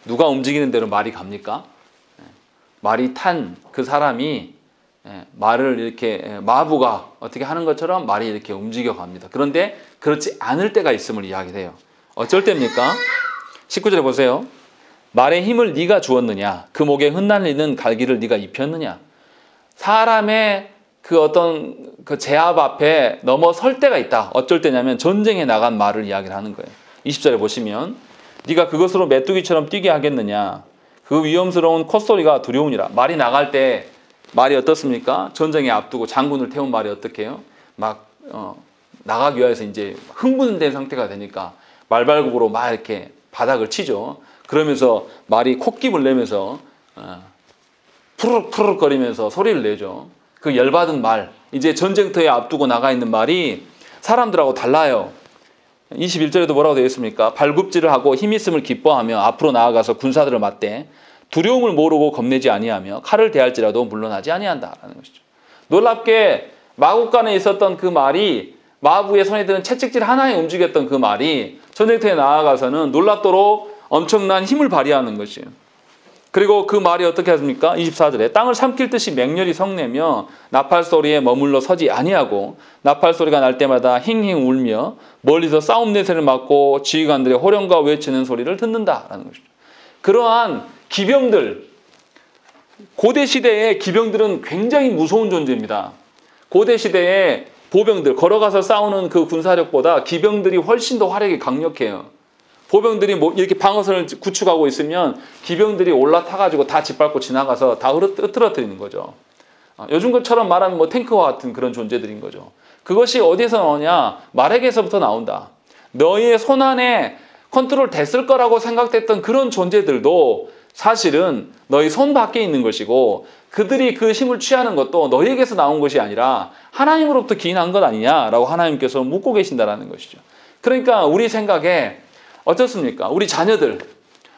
누가 움직이는 대로 말이 갑니까? 말이 탄 그 사람이 말을 이렇게 마부가 어떻게 하는 것처럼 말이 이렇게 움직여 갑니다. 그런데 그렇지 않을 때가 있음을 이야기해요. 어쩔 때입니까? 19절에 보세요. 말의 힘을 네가 주었느냐? 그 목에 흩날리는 갈기를 네가 입혔느냐? 사람의 그 어떤 그 제압 앞에 넘어설 때가 있다. 어쩔 때냐면 전쟁에 나간 말을 이야기를 하는 거예요. 20절에 보시면 네가 그것으로 메뚜기처럼 뛰게 하겠느냐? 그 위험스러운 콧소리가 두려우니라. 말이 나갈 때 말이 어떻습니까? 전쟁에 앞두고 장군을 태운 말이 어떻게 해요? 막 나가기 위해서 이제 흥분된 상태가 되니까 말발굽으로 막 이렇게 바닥을 치죠. 그러면서 말이 콧깁을 내면서 푸르륵 거리면서 소리를 내죠. 그 열받은 말, 이제 전쟁터에 앞두고 나가 있는 말이 사람들하고 달라요. 21절에도 뭐라고 되어 있습니까? 발굽질을 하고 힘있음을 기뻐하며 앞으로 나아가서 군사들을 맞대 두려움을 모르고 겁내지 아니하며 칼을 대할지라도 물러나지 아니한다라는 것이죠. 놀랍게 마국간에 있었던 그 말이, 마부의 손에 드는 채찍질 하나에 움직였던 그 말이 전쟁터에 나아가서는 놀랍도록 엄청난 힘을 발휘하는 것이에요. 그리고 그 말이 어떻게 하십니까? 24절에 땅을 삼킬 듯이 맹렬히 성내며 나팔 소리에 머물러 서지 아니하고 나팔 소리가 날 때마다 힝힝 울며 멀리서 싸움 내세를 맡고 지휘관들의 호령과 외치는 소리를 듣는다라는 것이죠. 그러한 기병들, 고대 시대의 기병들은 굉장히 무서운 존재입니다. 고대 시대의 보병들, 걸어가서 싸우는 그 군사력보다 기병들이 훨씬 더 화력이 강력해요. 보병들이 뭐 이렇게 방어선을 구축하고 있으면 기병들이 올라타가지고 다 짓밟고 지나가서 다 흐트러뜨리는 거죠. 요즘 것처럼 말하면 뭐 탱크와 같은 그런 존재들인 거죠. 그것이 어디서 나오냐? 말에게서부터 나온다. 너희의 손 안에 컨트롤 됐을 거라고 생각됐던 그런 존재들도 사실은 너희 손 밖에 있는 것이고 그들이 그 힘을 취하는 것도 너희에게서 나온 것이 아니라 하나님으로부터 기인한 것 아니냐라고 하나님께서 묻고 계신다라는 것이죠. 그러니까 우리 생각에 어떻습니까? 우리 자녀들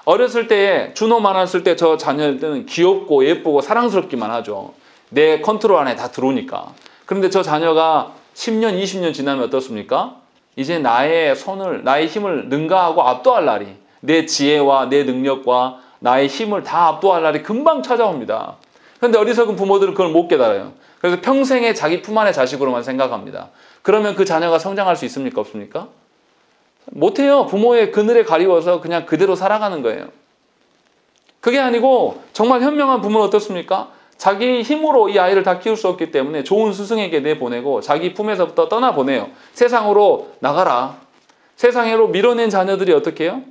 어렸을 때에 준호만 했을 때 저 자녀들은 귀엽고 예쁘고 사랑스럽기만 하죠. 내 컨트롤 안에 다 들어오니까. 그런데 저 자녀가 10년, 20년 지나면 어떻습니까? 이제 나의 손을, 나의 힘을 능가하고 압도할 날이, 내 지혜와 내 능력과 나의 힘을 다 압도할 날이 금방 찾아옵니다. 그런데 어리석은 부모들은 그걸 못 깨달아요. 그래서 평생에 자기 품 안의 자식으로만 생각합니다. 그러면 그 자녀가 성장할 수 있습니까? 없습니까? 못해요. 부모의 그늘에 가리워서 그냥 그대로 살아가는 거예요. 그게 아니고 정말 현명한 부모는 어떻습니까? 자기 힘으로 이 아이를 다 키울 수 없기 때문에 좋은 스승에게 내보내고 자기 품에서부터 떠나보내요. 세상으로 나가라. 세상으로 밀어낸 자녀들이 어떻게 해요?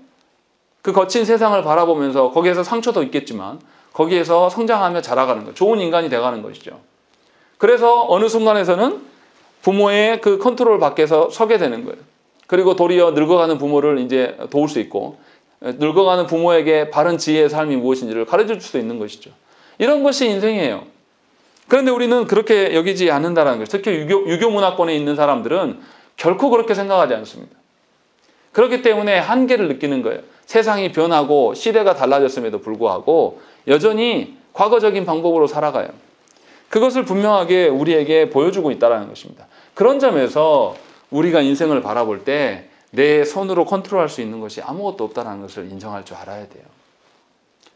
그 거친 세상을 바라보면서 거기에서 상처도 있겠지만 거기에서 성장하며 자라가는 거예요. 좋은 인간이 돼가는 것이죠. 그래서 어느 순간에서는 부모의 그 컨트롤 밖에서 서게 되는 거예요. 그리고 도리어 늙어가는 부모를 이제 도울 수 있고 늙어가는 부모에게 바른 지혜의 삶이 무엇인지를 가르쳐 줄 수 있는 것이죠. 이런 것이 인생이에요. 그런데 우리는 그렇게 여기지 않는다는 거죠. 특히 유교 문화권에 있는 사람들은 결코 그렇게 생각하지 않습니다. 그렇기 때문에 한계를 느끼는 거예요. 세상이 변하고 시대가 달라졌음에도 불구하고 여전히 과거적인 방법으로 살아가요. 그것을 분명하게 우리에게 보여주고 있다는 것입니다. 그런 점에서 우리가 인생을 바라볼 때 내 손으로 컨트롤할 수 있는 것이 아무것도 없다는 것을 인정할 줄 알아야 돼요.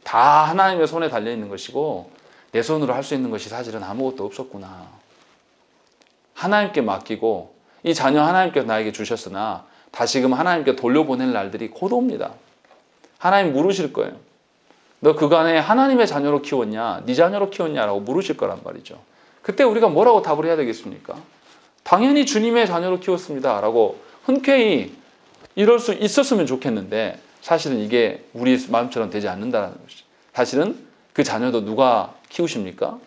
다 하나님의 손에 달려있는 것이고 내 손으로 할 수 있는 것이 사실은 아무것도 없었구나. 하나님께 맡기고 이 자녀 하나님께서 나에게 주셨으나 다시금 하나님께 돌려보낼 날들이 곧 옵니다. 하나님 물으실 거예요. 너 그간에 하나님의 자녀로 키웠냐? 네 자녀로 키웠냐라고 물으실 거란 말이죠. 그때 우리가 뭐라고 답을 해야 되겠습니까? 당연히 주님의 자녀로 키웠습니다 라고 흔쾌히 이럴 수 있었으면 좋겠는데 사실은 이게 우리 마음처럼 되지 않는다는 것이죠. 사실은 그 자녀도 누가 키우십니까?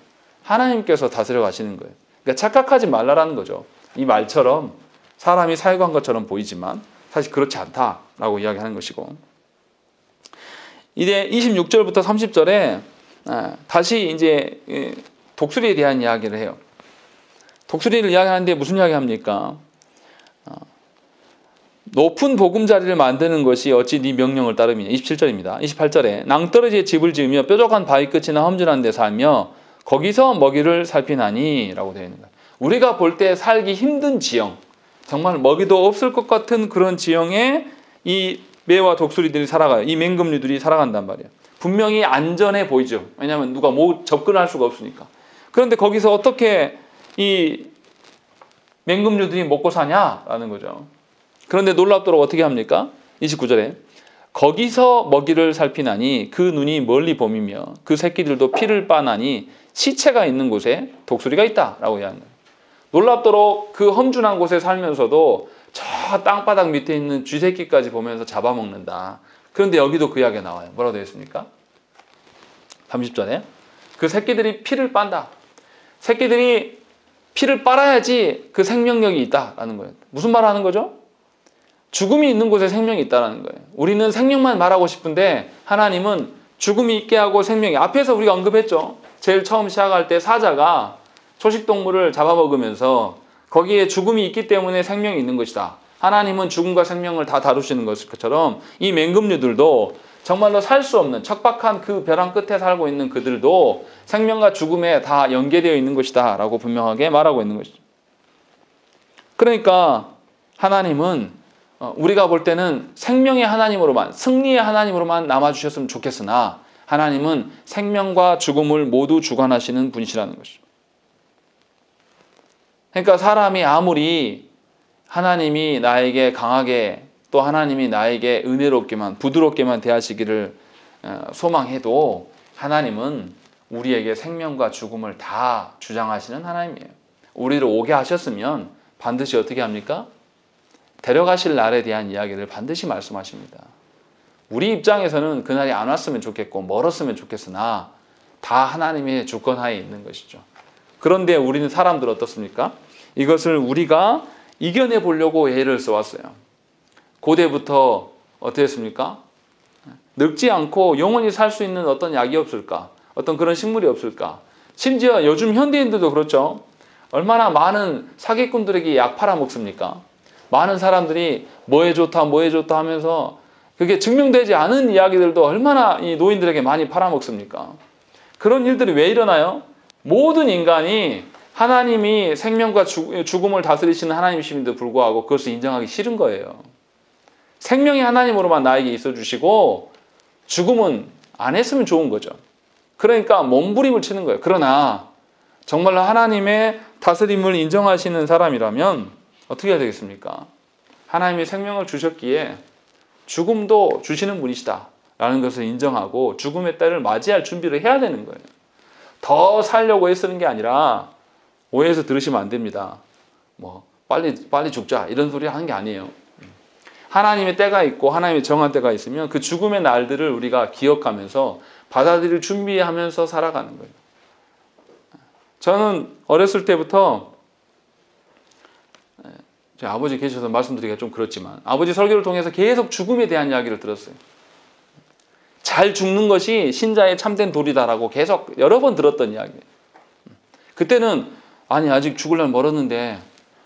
하나님께서 다스려 가시는 거예요. 그러니까 착각하지 말라라는 거죠. 이 말처럼 사람이 살고 한 것처럼 보이지만 사실 그렇지 않다라고 이야기하는 것이고, 이제 26절부터 30절에 다시 이제 독수리에 대한 이야기를 해요. 독수리를 이야기하는데 무슨 이야기 합니까? 높은 보금자리를 만드는 것이 어찌 네 명령을 따름이냐. 27절입니다. 28절에 낭떠러지에 집을 지으며 뾰족한 바위 끝이나 험준한 데 살며 거기서 먹이를 살피나니 라고 되어 있는 거예요. 우리가 볼 때 살기 힘든 지형, 정말 먹이도 없을 것 같은 그런 지형에 이 매와 독수리들이 살아가요. 이 맹금류들이 살아간단 말이에요. 분명히 안전해 보이죠. 왜냐하면 누가 접근할 수가 없으니까. 그런데 거기서 어떻게 이 맹금류들이 먹고 사냐라는 거죠. 그런데 놀랍도록 어떻게 합니까? 29절에 거기서 먹이를 살피나니 그 눈이 멀리 봄이며 그 새끼들도 피를 빠나니 시체가 있는 곳에 독수리가 있다라고 이야기합니다. 놀랍도록 그 험준한 곳에 살면서도 저 땅바닥 밑에 있는 쥐새끼까지 보면서 잡아먹는다. 그런데 여기도 그 이야기가 나와요. 뭐라고 되어 있습니까? 30절에 그 새끼들이 피를 빤다. 새끼들이 피를 빨아야지 그 생명력이 있다라는 거예요. 무슨 말 하는 거죠? 죽음이 있는 곳에 생명이 있다는 거예요. 우리는 생명만 말하고 싶은데 하나님은 죽음이 있게 하고 생명이, 앞에서 우리가 언급했죠. 제일 처음 시작할 때 사자가 초식동물을 잡아먹으면서 거기에 죽음이 있기 때문에 생명이 있는 것이다. 하나님은 죽음과 생명을 다 다루시는 것처럼 이 맹금류들도 정말로 살 수 없는 척박한 그 벼랑 끝에 살고 있는 그들도 생명과 죽음에 다 연계되어 있는 것이다 라고 분명하게 말하고 있는 것이죠. 그러니까 하나님은 우리가 볼 때는 생명의 하나님으로만, 승리의 하나님으로만 남아주셨으면 좋겠으나 하나님은 생명과 죽음을 모두 주관하시는 분이시라는 것이죠. 그러니까 사람이 아무리 하나님이 나에게 강하게 또 하나님이 나에게 은혜롭게만 부드럽게만 대하시기를 소망해도 하나님은 우리에게 생명과 죽음을 다 주장하시는 하나님이에요. 우리를 오게 하셨으면 반드시 어떻게 합니까? 데려가실 날에 대한 이야기를 반드시 말씀하십니다. 우리 입장에서는 그날이 안 왔으면 좋겠고 멀었으면 좋겠으나 다 하나님의 주권하에 있는 것이죠. 그런데 우리는 사람들 어떻습니까? 이것을 우리가 이겨내 보려고 애를 써왔어요. 고대부터 어떻게 했습니까? 늙지 않고 영원히 살 수 있는 어떤 약이 없을까? 어떤 그런 식물이 없을까? 심지어 요즘 현대인들도 그렇죠. 얼마나 많은 사기꾼들에게 약 팔아먹습니까? 많은 사람들이 뭐에 좋다 뭐에 좋다 하면서 그게 증명되지 않은 이야기들도 얼마나 이 노인들에게 많이 팔아먹습니까? 그런 일들이 왜 일어나요? 모든 인간이 하나님이 생명과 죽음을 다스리시는 하나님이심에도 불구하고 그것을 인정하기 싫은 거예요. 생명이 하나님으로만 나에게 있어주시고 죽음은 안 했으면 좋은 거죠. 그러니까 몸부림을 치는 거예요. 그러나 정말로 하나님의 다스림을 인정하시는 사람이라면 어떻게 해야 되겠습니까? 하나님이 생명을 주셨기에 죽음도 주시는 분이시다 라는 것을 인정하고 죽음의 때를 맞이할 준비를 해야 되는 거예요. 더 살려고 애쓰는 게 아니라 오해해서 들으시면 안 됩니다. 빨리 죽자 이런 소리 하는 게 아니에요. 하나님의 때가 있고 하나님의 정한 때가 있으면 그 죽음의 날들을 우리가 기억하면서 받아들일 준비하면서 살아가는 거예요. 저는 어렸을 때부터 제 아버지 계셔서 말씀드리기가 좀 그렇지만 아버지 설교를 통해서 계속 죽음에 대한 이야기를 들었어요. 잘 죽는 것이 신자의 참된 도리다라고 계속 여러 번 들었던 이야기예요. 그때는 아니 아직 죽을 날 멀었는데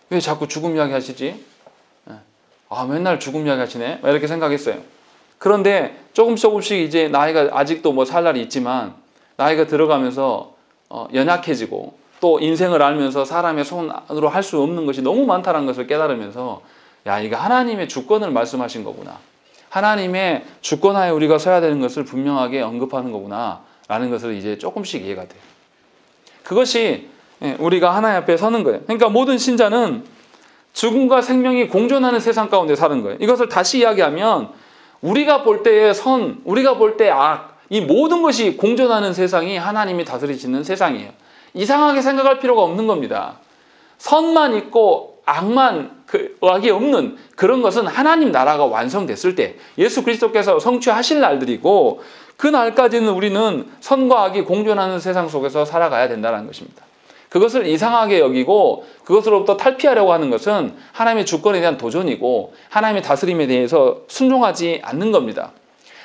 왜 자꾸 죽음 이야기 하시지? 맨날 죽음 이야기 하시네? 이렇게 생각했어요. 그런데 조금씩 이제 나이가 아직도 살 날이 있지만 나이가 들어가면서 연약해지고 또 인생을 알면서 사람의 손으로 할 수 없는 것이 너무 많다는 것을 깨달으면서 야, 이거 하나님의 주권을 말씀하신 거구나. 하나님의 주권하에 우리가 서야 되는 것을 분명하게 언급하는 거구나 라는 것을 이제 조금씩 이해가 돼요. 그것이 우리가 하나님 앞에 서는 거예요. 그러니까 모든 신자는 죽음과 생명이 공존하는 세상 가운데 사는 거예요. 이것을 다시 이야기하면 우리가 볼 때의 선, 우리가 볼 때의 악, 이 모든 것이 공존하는 세상이 하나님이 다스리시는 세상이에요. 이상하게 생각할 필요가 없는 겁니다. 선만 있고 악만 악이 없는 그런 것은 하나님 나라가 완성됐을 때 예수 그리스도께서 성취하실 날들이고 그 날까지는 우리는 선과 악이 공존하는 세상 속에서 살아가야 된다는 것입니다. 그것을 이상하게 여기고 그것으로부터 탈피하려고 하는 것은 하나님의 주권에 대한 도전이고 하나님의 다스림에 대해서 순종하지 않는 겁니다.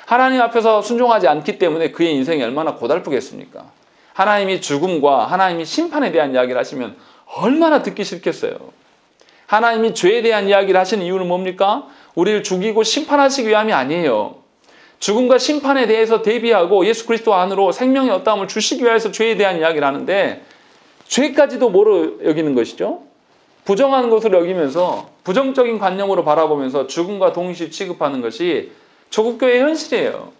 하나님 앞에서 순종하지 않기 때문에 그의 인생이 얼마나 고달프겠습니까? 하나님이 죽음과 하나님이 심판에 대한 이야기를 하시면 얼마나 듣기 싫겠어요. 하나님이 죄에 대한 이야기를 하시는 이유는 뭡니까? 우리를 죽이고 심판하시기 위함이 아니에요. 죽음과 심판에 대해서 대비하고 예수 그리스도 안으로 생명의 어떠함을 주시기 위해서 죄에 대한 이야기를 하는데 죄까지도 뭐로 여기는 것이죠? 부정한 것으로 여기면서 부정적인 관념으로 바라보면서 죽음과 동시에 취급하는 것이 조국교회의 현실이에요.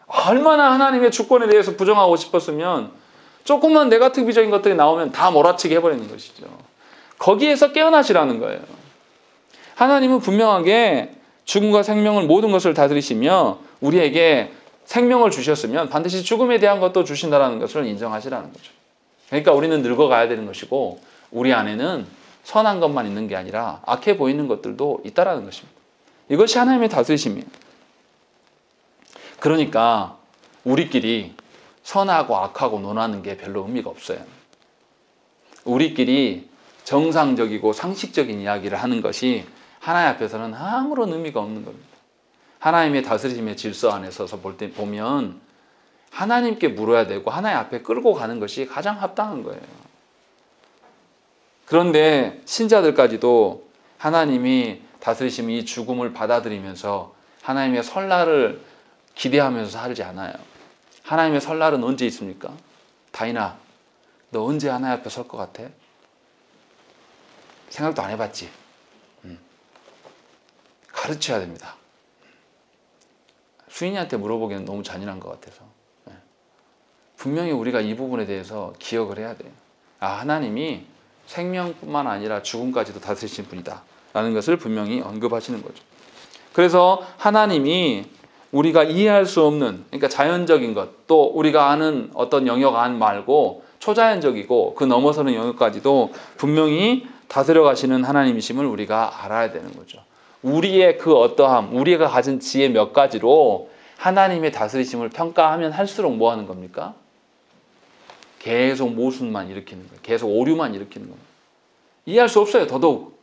얼마나 하나님의 주권에 대해서 부정하고 싶었으면 조금만 네거티브적인 것들이 나오면 다 몰아치게 해버리는 것이죠. 거기에서 깨어나시라는 거예요. 하나님은 분명하게 죽음과 생명을 모든 것을 다스리시며 우리에게 생명을 주셨으면 반드시 죽음에 대한 것도 주신다는 것을 인정하시라는 거죠. 그러니까 우리는 늙어가야 되는 것이고 우리 안에는 선한 것만 있는 게 아니라 악해 보이는 것들도 있다라는 것입니다. 이것이 하나님의 다스리심이에요. 그러니까 우리끼리 선하고 악하고 논하는 게 별로 의미가 없어요. 우리끼리 정상적이고 상식적인 이야기를 하는 것이 하나님 앞에서는 아무런 의미가 없는 겁니다. 하나님의 다스리심의 질서 안에 서서 보면 하나님께 물어야 되고 하나님 앞에 끌고 가는 것이 가장 합당한 거예요. 그런데 신자들까지도 하나님이 다스리시면 이 죽음을 받아들이면서 하나님의 설날을 기대하면서 살지 않아요. 하나님의 설날은 언제 있습니까? 다인아, 너 언제 하나님 앞에 설 것 같아? 생각도 안 해봤지? 가르쳐야 됩니다. 수인이한테 물어보기는 너무 잔인한 것 같아서. 분명히 우리가 이 부분에 대해서 기억을 해야 돼요. 하나님이 생명뿐만 아니라 죽음까지도 다스리신 분이다 라는 것을 분명히 언급하시는 거죠. 그래서 하나님이 우리가 이해할 수 없는, 그러니까 자연적인 것, 또 우리가 아는 어떤 영역 안 말고 초자연적이고 그 넘어서는 영역까지도 분명히 다스려 가시는 하나님이심을 우리가 알아야 되는 거죠. 우리의 그 어떠함, 우리가 가진 지혜 몇 가지로 하나님의 다스리심을 평가하면 할수록 뭐 하는 겁니까? 계속 모순만 일으키는 거예요. 계속 오류만 일으키는 거예요. 이해할 수 없어요, 더더욱.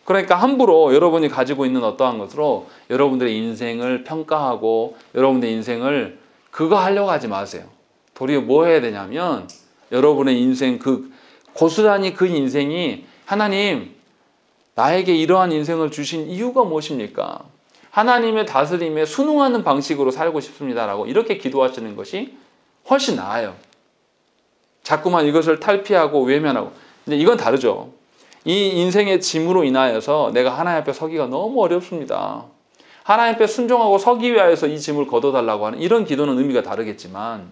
그러니까 함부로 여러분이 가지고 있는 어떠한 것으로 여러분들의 인생을 평가하고 여러분의 인생을 그거 하려고 하지 마세요. 도리어 뭐 해야 되냐면 여러분의 인생, 고스란히 그 인생이 하나님, 나에게 이러한 인생을 주신 이유가 무엇입니까? 하나님의 다스림에 순응하는 방식으로 살고 싶습니다라고 이렇게 기도하시는 것이 훨씬 나아요. 자꾸만 이것을 탈피하고 외면하고. 근데 이건 다르죠. 이 인생의 짐으로 인하여서 내가 하나님 앞에 서기가 너무 어렵습니다. 하나님 앞에 순종하고 서기 위하여서 이 짐을 걷어달라고 하는 이런 기도는 의미가 다르겠지만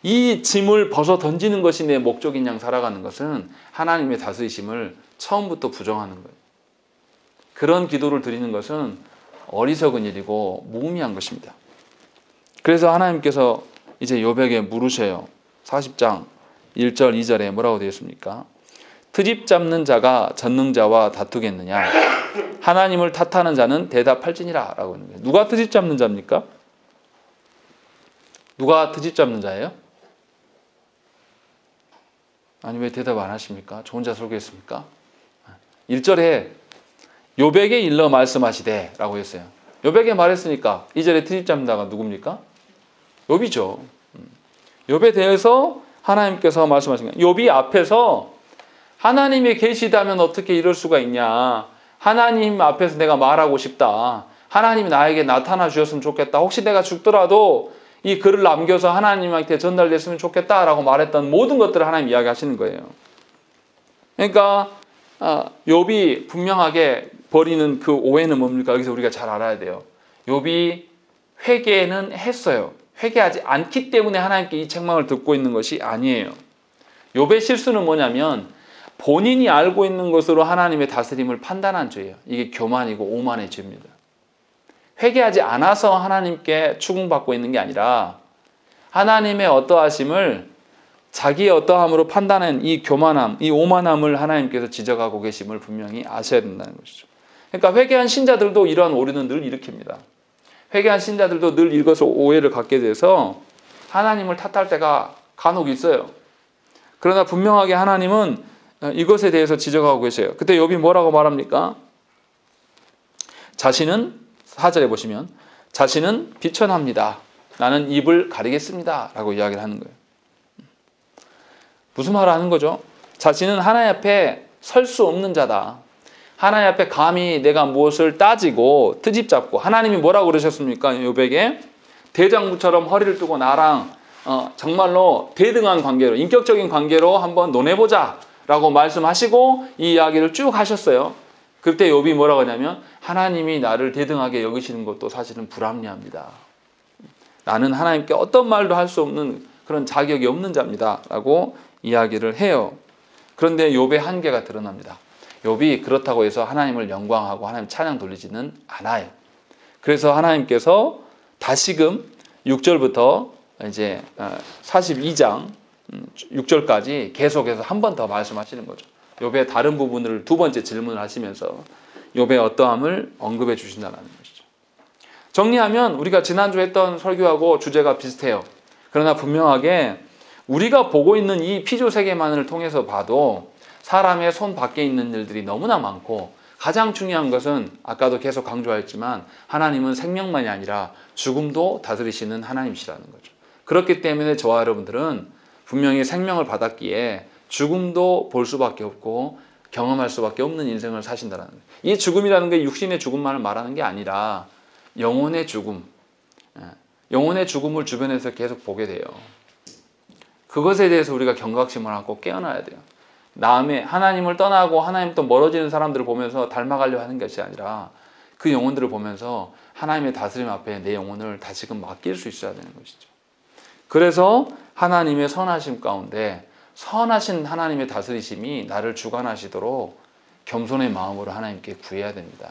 이 짐을 벗어 던지는 것이 내 목적인 양 살아가는 것은 하나님의 다스리심을 처음부터 부정하는 거예요. 그런 기도를 드리는 것은 어리석은 일이고 무의미한 것입니다. 그래서 하나님께서 이제 욥에게 물으셔요. 40장 1절 2절에 뭐라고 되어 있습니까? 트집 잡는 자가 전능자와 다투겠느냐? 하나님을 탓하는 자는 대답할지니라 라고 있는 거예요. 누가 트집 잡는 자입니까? 누가 트집 잡는 자예요? 아니 왜 대답 안 하십니까? 저 혼자 설교했습니까? 1절에 욥에게 일러 말씀하시되 라고 했어요. 욥에게 말했으니까 2절에 트집 잡는 자가 누굽니까? 욥이죠. 욥에 대해서 하나님께서 말씀하신 거예요. 욥이 앞에서 하나님이 계시다면 어떻게 이럴 수가 있냐. 하나님 앞에서 내가 말하고 싶다. 하나님이 나에게 나타나 주셨으면 좋겠다. 혹시 내가 죽더라도 이 글을 남겨서 하나님한테 전달됐으면 좋겠다라고 말했던 모든 것들을 하나님 이야기하시는 거예요. 그러니까 욥이 분명하게 버리는 그 오해는 뭡니까? 여기서 우리가 잘 알아야 돼요. 욥이 회개는 했어요. 회개하지 않기 때문에 하나님께 이 책망을 듣고 있는 것이 아니에요. 욥의 실수는 뭐냐면 본인이 알고 있는 것으로 하나님의 다스림을 판단한 죄예요. 이게 교만이고 오만의 죄입니다. 회개하지 않아서 하나님께 추궁받고 있는 게 아니라 하나님의 어떠하심을 자기의 어떠함으로 판단한 이 교만함, 이 오만함을 하나님께서 지적하고 계심을 분명히 아셔야 된다는 것이죠. 그러니까 회개한 신자들도 이러한 오류는 늘 일으킵니다. 회개한 신자들도 늘 이것을 오해를 갖게 돼서 하나님을 탓할 때가 간혹 있어요. 그러나 분명하게 하나님은 이것에 대해서 지적하고 계세요. 그때 욥이 뭐라고 말합니까? 자신은 4절에 보시면 자신은 비천합니다. 나는 입을 가리겠습니다. 라고 이야기를 하는 거예요. 무슨 말을 하는 거죠? 자신은 하나님 앞에 설 수 없는 자다. 하나님 앞에 감히 내가 무엇을 따지고 트집 잡고 하나님이 뭐라고 그러셨습니까? 욥에게 대장부처럼 허리를 뜨고 나랑 정말로 대등한 관계로 인격적인 관계로 한번 논해보자 라고 말씀하시고 이 이야기를 쭉 하셨어요. 그때 욥이 뭐라고 하냐면 하나님이 나를 대등하게 여기시는 것도 사실은 불합리합니다. 나는 하나님께 어떤 말도 할 수 없는 그런 자격이 없는 자입니다 라고 이야기를 해요. 그런데 욥의 한계가 드러납니다. 욥이 그렇다고 해서 하나님을 영광하고 하나님 찬양 돌리지는 않아요. 그래서 하나님께서 다시금 6절부터 이제 42장 6절까지 계속해서 한 번 더 말씀하시는 거죠. 욥의 다른 부분을 두 번째 질문을 하시면서 욥의 어떠함을 언급해 주신다는 것이죠. 정리하면 우리가 지난주 했던 설교하고 주제가 비슷해요. 그러나 분명하게 우리가 보고 있는 이 피조 세계만을 통해서 봐도 사람의 손 밖에 있는 일들이 너무나 많고 가장 중요한 것은 아까도 계속 강조하였지만 하나님은 생명만이 아니라 죽음도 다스리시는 하나님이시라는 거죠. 그렇기 때문에 저와 여러분들은 분명히 생명을 받았기에 죽음도 볼 수밖에 없고 경험할 수밖에 없는 인생을 사신다는 거예요. 이 죽음이라는 게 육신의 죽음만을 말하는 게 아니라 영혼의 죽음, 영혼의 죽음을 주변에서 계속 보게 돼요. 그것에 대해서 우리가 경각심을 갖고 깨어나야 돼요. 남의 하나님을 떠나고 하나님 또 멀어지는 사람들을 보면서 닮아가려 하는 것이 아니라 그 영혼들을 보면서 하나님의 다스림 앞에 내 영혼을 다시금 맡길 수 있어야 되는 것이죠. 그래서 하나님의 선하심 가운데 선하신 하나님의 다스리심이 나를 주관하시도록 겸손의 마음으로 하나님께 구해야 됩니다.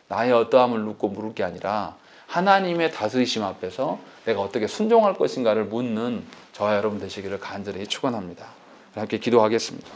나의 어떠함을 묻고 물을 게 아니라 하나님의 다스리심 앞에서 내가 어떻게 순종할 것인가를 묻는 저와 여러분 되시기를 간절히 축원합니다. 함께 기도하겠습니다.